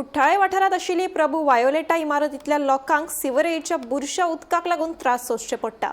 कुठ्ठाळे वाठारात आशिल्ली प्रभू वायोलेटा इमारतीतल्या लोकांक सिवरेजच्या बुरशा उदकाक लागून त्रास सोंसचे पडटा।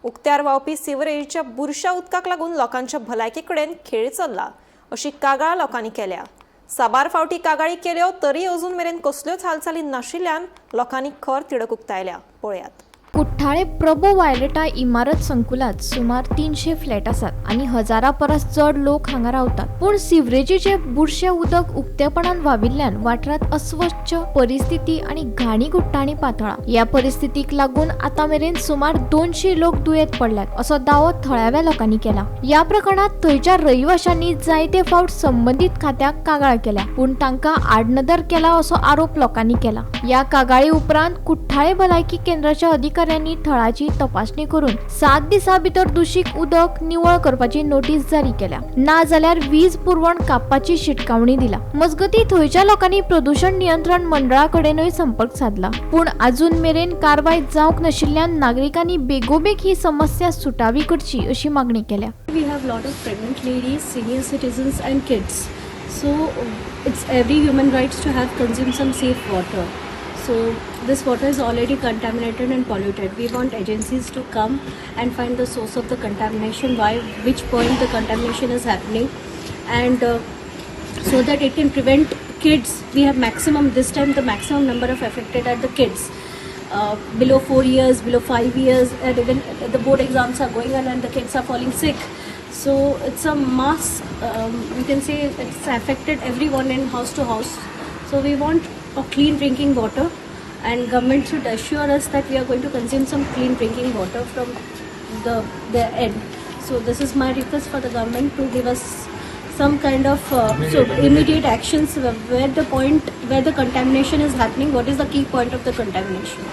उक्त्यार व्हांवपी सिवरेजच्या बुरशा उदकाक लागून लोकांच्या भलायके कडेन खेळ चल्ला अशी कागाळ लोकांनी केल्या। साबार फावटी कागाळी केल्यो तरी अजून मेरेन कसल्योच हालचाली नाशिल्ल्यान लोकांनी खर तिडक उक्तायल्या। पळयात। कुठ्ठाळे प्रभू वायोलेटा इमारत संकुलात सुमार 300 फ्लॅट आसात आणि हजारा परस चड लोक हांगा रावतात। पण सिवरेजीचे बुरशे उदक उक्तेपणान व्हाविल्ल्यान वाठारात अस्वच्छ परिस्थिती आणि घाणी गुट्टाणी पातळा। या परिस्थितीक लागून आता मेरेन सुमार 200 लोक दुयेत पडल्यात असो दावो थळाव्या लोकांनी केला। या प्रकरणात थंयच्या रहिवाशांनी जायते फावट संबंधित खात्याक कागाळ केल्या, पण तांकां आडनदर केला असो आरोप लोकांनी केला। या कागाळी उपरांत कुठ्ठाळे भलायकी केंद्राच्या अधिकाऱ्यांनी थळाची तपासणी करून 7 दिसां भितर दूषित उदक निवळ करपाची नोटीस जारी केल्या, ना जाल्यार वीज पुरवण कापपाची शिटकावणी दिला। मजगती थंयच्या लोकांनी प्रदूषण नियंत्रण मंडळाकडेनूय संपर्क साधला, पण अजून मेरेन कारवाय जावंक नाशिल्ल्यान नागरिकांनी बेगोबेग ही समस्या सुटावी करची अशी मागणी केल्या। We have lot of pregnant ladies, senior citizens and kids. So it's every human rights to have consume some safe water. So this water is already contaminated and polluted. We want agencies to come and find the source of the contamination, which point the contamination is happening, and so that it can prevent kids. We have maximum, this time the maximum number of affected are the kids. Below 4 years, below 5 years, and even the board exams are going on and the kids are falling sick. So it's a mass, you can say it's affected everyone in house to house. So we want a clean drinking water, and government should assure us that we are going to consume some clean drinking water from the end. So this is my request for the government to give us some kind of immediate actions where the contamination is happening. What is the key point of the contamination?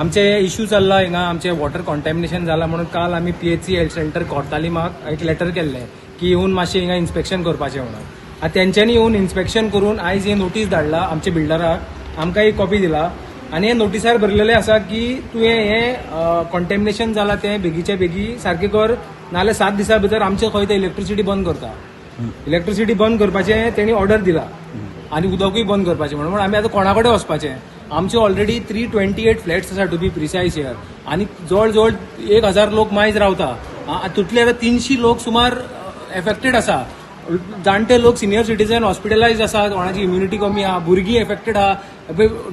आमचे issue चल्ला हिंगा आमचे water contamination जाला म्हणून काल आमी PHC health centre कोर्तालिमाक एक letter केल्ले की येवन मातशें हिंगा इन्स्पेक्शन करपाचें म्हणून। आता तेंच्यांनी येवन इन्स्पेक्शन करून आयज हे नोटीस धाडला आमच्या बिल्डराक, आमकां एक कॉपी दिला आनी हे नोटिसार बरलेलें आसा की तुवें हें कॉन्टॅमिनेशन जाला तें बेगीचे बेगी सारकें कर, नाल्यार 7 दिसां भितर आमचें खंय तें इलेक्ट्रिसिटी बंद करता। इलेक्ट्रिसिटी बंद करपाचें तेणी ऑर्डर दिला आनी उदकूय बंद करपाचें म्हणून आमी आतां कोणा कडेन वचपाचें। आमचे ऑलरेडी 328 फ्लॅट्स आसा टू बी प्रिसायज हियर आनी जवळ जवळ 1000 लोक मायज रावता। तुटले आतां 300 लोक सुमार एफेक्टेड आसा। जाणटे लोक सिनियर सिटीजन हॉस्पिटलायज आसा, कोणाची इम्युनिटी कमी आहा, भुरगीं एफेक्टेड आहा,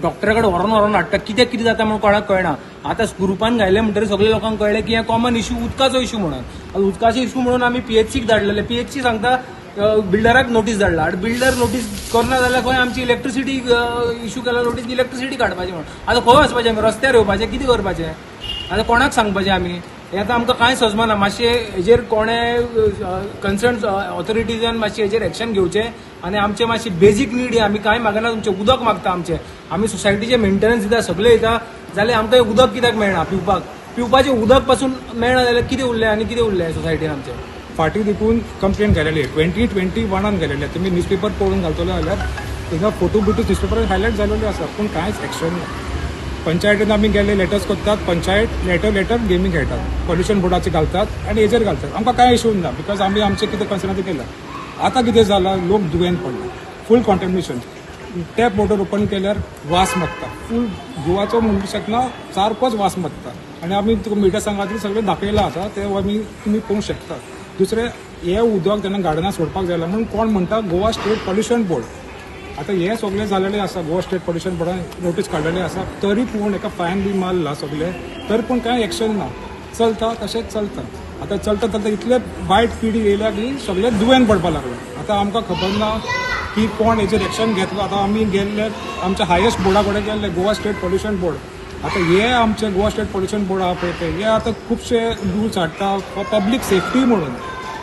डॉक्टरा कडेन व्हरून हाडटा, कितें जाता म्हणून कोणाक कळना। आतां ग्रुपान घायले म्हणटकीर सगळे लोकांक कळ्ळें की हें कॉमन इश्यू उदकाचो इश्यू म्हणून। उदकाचो इश्यू म्हणून आमी PHCक धाडलेले, PHC सांगता बिल्डराक नोटीस धाडला, आनी बिल्डर नोटीस करना जाल्यार खंय आमची इलेक्ट्रिसिटी इश्यू केला नोटीस इलेक्ट्रिसिटी काडपाची म्हणून। आतां खंय वचपाचें आमी, रस्त्यार येवपाचें, कितें करपाचें? आतां कोणाक सांगपाचें आमी? हें आतां आमकां कांय सजमना। मातशें हेजेर कोणे कन्सर्न ऑथॉरिटीजान मातशें हेजेर एक्शन घेवचें आनी आमचें मातशी बेजीक नीड ही आमी कांय मागना, तुमचें उदक मागता आमचें। आमी सोसायटीचें मेंटेनन्स दिता, सगळें दिता, जाल्यार आमकां उदक कित्याक मेळना पिवपाचें उदक पासून मेळना जाल्यार कितें उरलें आनी कितें उरलें सोसायटीन आमचें? फाटी देखून कंप्लेंट केलेली 2021 केलेली। तुम्ही न्यूजपेपर पळोवन घालतले जाल्यार थिंगा फोटो बिटो न्यूजपेपरार हायलायट जालेले आसा, पूण कांयच एक्शन ना। पंचायतीन आमी गेले, लेटर्स करतात, पंचायत लेटर गेमी खेळटात, पॉल्युशन बोर्डाचे घालतात आनी हेजेर घालतात। आमकां कांय इश्यू ना, बिकॉज आमी आमचें कितें कन्सर्न केलां। आतां कितें जालां, लोक दुयेंत पडला, फूल कॉन्टॅमिनेशन। टॅप मोटर ओपन केल्यार वास मागता, फूल गोवाचो म्हणूंक शकना, सारकोच वास मागता। आनी आमी तुका मिडिया सांगात सगळें दाखयलां आसा, ते आमी तुमी पळोवंक शकता। दुसरें, हे उदक तेन्ना गार्डनात सोडपाक जाय म्हणून कोण म्हणटा गोवा स्टेट पॉल्युशन बोर्ड। आता हे सगळें जालेलें आसा, गोवा स्टेट पॉल्युशन बोर्डान नोटीस काडलेलें आसा, तरी पूण एका फायन बी मारला सगळें, तरी पूण कांय एक्शन ना। चलता तशेंच चलता। आतां चलता इतले वायट पिढी येयल्या की सगळें दुयेंत पडपाक लागलें। आतां आमकां खबर ना की कोण हेजेर एक्शन घेतलो। आतां आमी गेल्ले आमच्या हायेस्ट बोर्डा कडेन गेल्ले, गोवा स्टेट पॉल्युशन बोर्ड। आता हे आमचे गोवा स्टेट पॉल्युशन बोर्ड आहा पळय ते, हे आता खुबशे रूल्स हाडटा फॉर पब्लीक सेफ्टी म्हणून।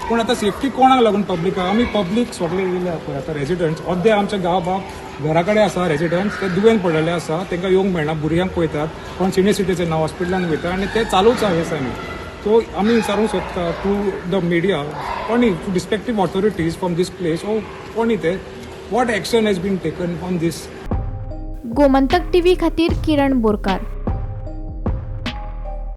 पूण आतां सेफ्टी कोणाक लागून पब्लिकाक? आमी पब्लीक सगळे येयले पळय आतां रेजिडंट्स, अर्दे आमच्या गांव घरा कडेन आसा रेजिडंट्स, ते दुयेंत पडलेले आसा, तांकां येवंक मेळना, भुरग्यांक पळयतात, कोण सिनियर सिटीजन ना हॉस्पिटलान वयता आनी ते चालूच आहा हे सामी। सो आमी विचारूंक सोदता टू द मिडिया, कोणी to respective authorities from this place, ओ कोणी ते, what action has been taken on this. Gomantak TV खातीर किरण बोरकार।